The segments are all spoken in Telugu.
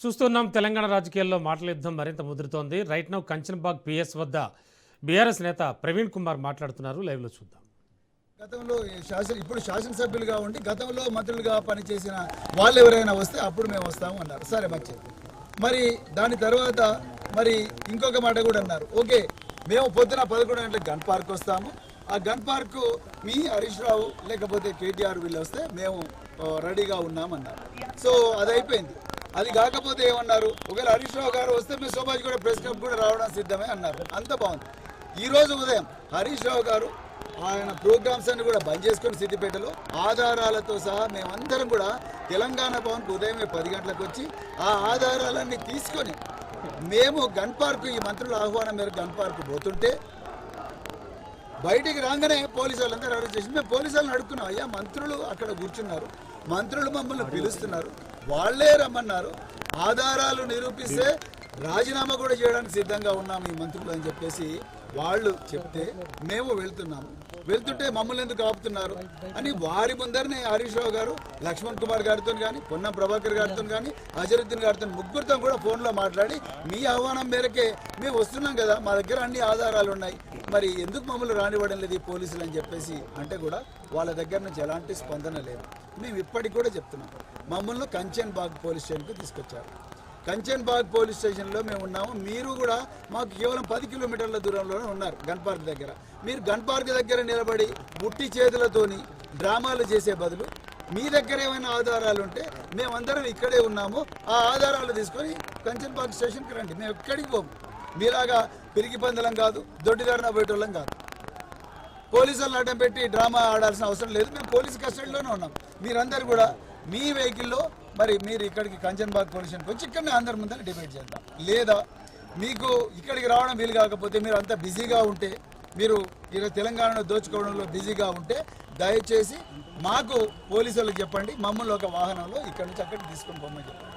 చూస్తున్నాం తెలంగాణ రాజకీయాల్లో మాటల యుద్ధం మరింత ముదురుతోంది. రైట్ నౌ కంచన్బాగ్ పిఎస్ వద్ద బీఆర్ఎస్ నేత ప్రవీణ్ కుమార్ మాట్లాడుతున్నారు. లైవ్లో చూద్దాం. గతంలో ఇప్పుడు శాసనసభ్యులుగా ఉండి గతంలో మంత్రులుగా పనిచేసిన వాళ్ళు ఎవరైనా వస్తే అప్పుడు మేము వస్తాము అన్నారు. సరే మంచిది. మరి దాని తర్వాత మరి ఇంకొక మాట కూడా అన్నారు. ఓకే, మేము పొద్దున 11 గంటలకు గన్ పార్క్ వస్తాము. ఆ గన్ పార్క్ మీ హరీష్ రావు లేకపోతే కేటీఆర్ వీళ్ళు వస్తే మేము రెడీగా ఉన్నామన్నారు. సో అది అయిపోయింది. అది కాకపోతే ఏమన్నారు, ఒకవేళ హరీష్ రావు గారు వస్తే మేము సోమాజ్ కూడా ప్రెస్ క్లబ్ కూడా రావడం సిద్ధమే అన్నారు. అంత బాగుంది. ఈరోజు ఉదయం హరీష్ రావు గారు ఆయన ప్రోగ్రామ్స్ అన్ని కూడా బంద్ చేసుకొని సిద్దిపేటలో ఆధారాలతో సహా మేమందరం కూడా తెలంగాణ భవన్కు ఉదయమే 10 గంటలకు వచ్చి ఆ ఆధారాలన్నీ తీసుకొని మేము గన్ పార్క్ ఈ మంత్రుల ఆహ్వానం మేరకు గన్ పార్క్ పోతుంటే బయటికి రాగానే పోలీసు వాళ్ళందరూ అరెస్ట్ చేసి మేము పోలీసు వాళ్ళని అడుక్కున్నాం. అయ్యా మంత్రులు అక్కడ కూర్చున్నారు, మంత్రులు మమ్మల్ని పిలుస్తున్నారు, వాళ్లే రమ్మన్నారు, ఆధారాలు నిరూపిస్తే రాజీనామా కూడా చేయడానికి సిద్ధంగా ఉన్నాము ఈ మంత్రులు అని చెప్పేసి వాళ్ళు చెప్తే మేము వెళ్తుంటే మమ్మల్ని ఎందుకు ఆపుతున్నారు అని వారి ముందరనే హరీష్ రావు గారు లక్ష్మణ్ కుమార్ గారితో కానీ పొన్నం ప్రభాకర్ గారితో కానీ అజరుద్దీన్ గారితో ముగ్గురితో కూడా ఫోన్లో మాట్లాడి మీ ఆహ్వానం మేరకే మేము వస్తున్నాం కదా, మా దగ్గర అన్ని ఆధారాలు ఉన్నాయి, మరి ఎందుకు మమ్మల్ని రానివ్వడం లేదు ఈ పోలీసులు అని చెప్పేసి అంటే కూడా వాళ్ళ దగ్గర నుంచి ఎలాంటి స్పందన లేదు. మేము ఇప్పటికి కూడా చెప్తున్నాం. మమ్మల్ని కంచన్బాగ్ పోలీస్ స్టేషన్కి తీసుకొచ్చారు. కంచన్బాగ్ పోలీస్ స్టేషన్లో మేము ఉన్నాము. మీరు కూడా మాకు కేవలం 10 కిలోమీటర్ల దూరంలోనే ఉన్నారు గన్ పార్క్ దగ్గర. మీరు గన్ పార్క్ దగ్గర నిలబడి బుట్టి చేతులతోని డ్రామాలు చేసే బదులు మీ దగ్గర ఏమైనా ఆధారాలు ఉంటే మేమందరం ఇక్కడే ఉన్నాము, ఆ ఆధారాలు తీసుకొని కంచన్బాగ్ స్టేషన్కి రండి. మేము ఎక్కడికి పోము. మీలాగా పిరికి పందలం కాదు, దొడ్డిదారిన పోయేటోళ్ళం కాదు. పోలీసులను అడ్డం పెట్టి డ్రామా ఆడాల్సిన అవసరం లేదు. మేము పోలీసు కస్టడీలోనే ఉన్నాం. మీరందరూ కూడా మీ వెహికల్లో మరి మీరు ఇక్కడికి కంచన్బాగ్ పోలీస్ స్టేషన్కి వచ్చి ఇక్కడనే అందరి ముందర డిబేట్ చేద్దాం. లేదా మీకు ఇక్కడికి రావడం వీలు కాకపోతే మీరు అంత బిజీగా ఉంటే, మీరు ఇలా తెలంగాణను దోచుకోవడంలో బిజీగా ఉంటే దయచేసి మాకు పోలీసు వాళ్ళకి చెప్పండి, మమ్మల్ని ఒక వాహనంలో ఇక్కడి నుంచి అక్కడికి తీసుకొని పోమని చెప్పండి.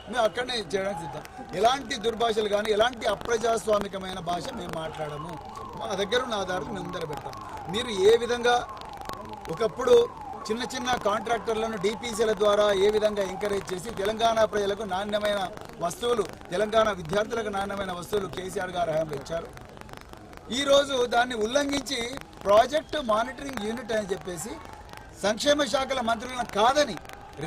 మేము అక్కడనే చేయడానికి సిద్ధం. ఎలాంటి దుర్భాషలు కానీ ఎలాంటి అప్రజాస్వామికమైన భాష మేము మాట్లాడము. మా దగ్గర ఉన్న ఆధారాలు మేము ముందర పెడతాం. మీరు ఏ విధంగా ఒకప్పుడు చిన్న చిన్న కాంట్రాక్టర్లను డిపిసిల ద్వారా ఏ విధంగా ఎంకరేజ్ చేసి తెలంగాణ ప్రజలకు నాణ్యమైన వస్తువులు, తెలంగాణ విద్యార్థులకు నాణ్యమైన వస్తువులు కేసీఆర్ గారు హయాంలో ఇచ్చారు. ఈరోజు దాన్ని ఉల్లంఘించి ప్రాజెక్టు మానిటరింగ్ యూనిట్ అని చెప్పేసి సంక్షేమ శాఖల మంత్రులను కాదని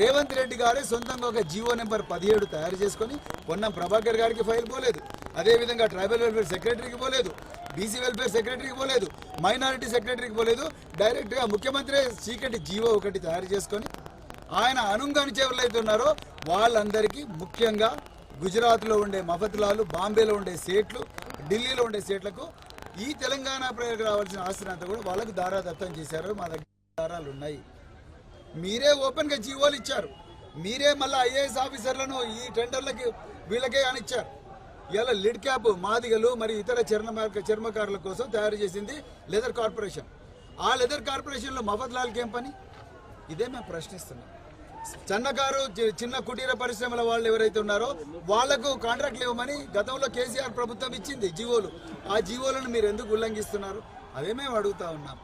రేవంత్ రెడ్డి గారే సొంతంగా ఒక జీవో నెంబర్ 17 తయారు చేసుకొని పొన్నం ప్రభాకర్ గారికి ఫైల్ పోలేదు, అదేవిధంగా ట్రైబల్ వెల్ఫేర్ సెక్రటరీకి పోలేదు, బీసీ వెల్ఫేర్ సెక్రటరీకి పోలేదు, మైనారిటీ సెక్రటరీకి పోలేదు. డైరెక్ట్గా ముఖ్యమంత్రి చీకటి జీవో ఒకటి తయారు చేసుకొని ఆయన అనుంగని ఎవరైతే ఉన్నారో వాళ్ళందరికీ, ముఖ్యంగా గుజరాత్లో ఉండే మఫత్లాలు, బాంబేలో ఉండే సేట్లు, ఢిల్లీలో ఉండే సేట్లకు ఈ తెలంగాణ ప్రజలకు రావాల్సిన ఆస్తిని అంతా కూడా వాళ్ళకు దారాదత్తం చేశారు. మా దగ్గర ఆధారాలు ఉన్నాయి. మీరే ఓపెన్గా జీవోలు ఇచ్చారు. మీరే మళ్ళీ ఐఏఎస్ ఆఫీసర్లను ఈ టెండర్లకి వీళ్ళకే అనిచ్చారు. ఇలా లిడ్ క్యాప్ మాదిగలు మరి ఇతర చర్మకారుల కోసం తయారు చేసింది లెదర్ కార్పొరేషన్. ఆ లెదర్ కార్పొరేషన్లో మఫత్లాల్కి ఏం పని? ఇదే మేము ప్రశ్నిస్తున్నాం. సన్నకారు చిన్న కుటీర పరిశ్రమల వాళ్ళు ఎవరైతే ఉన్నారో వాళ్లకు కాంట్రాక్ట్లు ఇవ్వమని గతంలో కేసీఆర్ ప్రభుత్వం ఇచ్చింది జీవోలు. ఆ జీవోలను మీరు ఎందుకు ఉల్లంఘిస్తున్నారు? అదే మేము అడుగుతా ఉన్నాం.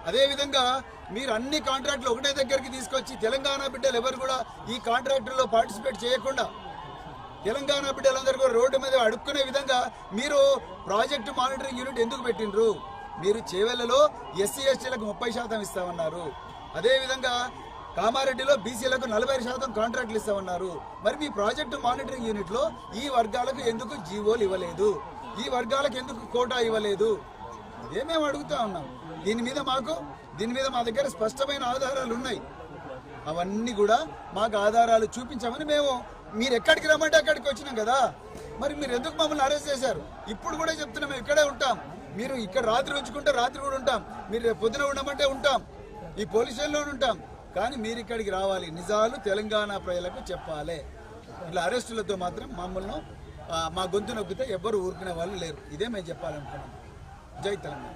అదేవిధంగా మీరు అన్ని కాంట్రాక్టులు ఒకటే దగ్గరికి తీసుకొచ్చి తెలంగాణ బిడ్డలు ఎవరు కూడా ఈ కాంట్రాక్టుల్లో పార్టిసిపేట్ చేయకుండా తెలంగాణ బిడ్డలందరూ కూడా రోడ్డు మీద అడుక్కునే విధంగా మీరు ప్రాజెక్టు మానిటరింగ్ యూనిట్ ఎందుకు పెట్టినరు? మీరు చేవెళ్లలో ఎస్సీ ఎస్టీలకు 30% ఇస్తామన్నారు. అదేవిధంగా కామారెడ్డిలో బీసీలకు 40% కాంట్రాక్టులు ఇస్తామన్నారు. మరి మీ ప్రాజెక్టు మానిటరింగ్ యూనిట్లో ఈ వర్గాలకు ఎందుకు జీవోలు ఇవ్వలేదు? ఈ వర్గాలకు ఎందుకు కోటా ఇవ్వలేదు? ఇదే మేము అడుగుతా ఉన్నాం. దీని మీద మా దగ్గర స్పష్టమైన ఆధారాలు ఉన్నాయి. అవన్నీ కూడా మాకు ఆధారాలు చూపించామని మీరు ఎక్కడికి రమ్మంటే అక్కడికి వచ్చినాం కదా. మరి మీరు ఎందుకు మమ్మల్ని అరెస్ట్ చేశారు? ఇప్పుడు కూడా చెప్తున్నాం, మేము ఇక్కడే ఉంటాం. మీరు ఇక్కడ రాత్రి ఉంచుకుంటే రాత్రి కూడా ఉంటాం, మీరు రేపు పొద్దున ఉండమంటే ఉంటాం, ఈ పోలీస్ స్టేషన్లో ఉంటాం. కానీ మీరు ఇక్కడికి రావాలి, నిజాలు తెలంగాణ ప్రజలకు చెప్పాలి. ఇట్లా అరెస్టులతో మాత్రం మమ్మల్ని మా గొంతు నొక్కితే ఎవ్వరు ఊరుకునే వాళ్ళు లేరు. ఇదే మేము చెప్పాలనుకున్నాం. జై తెలంగాణ.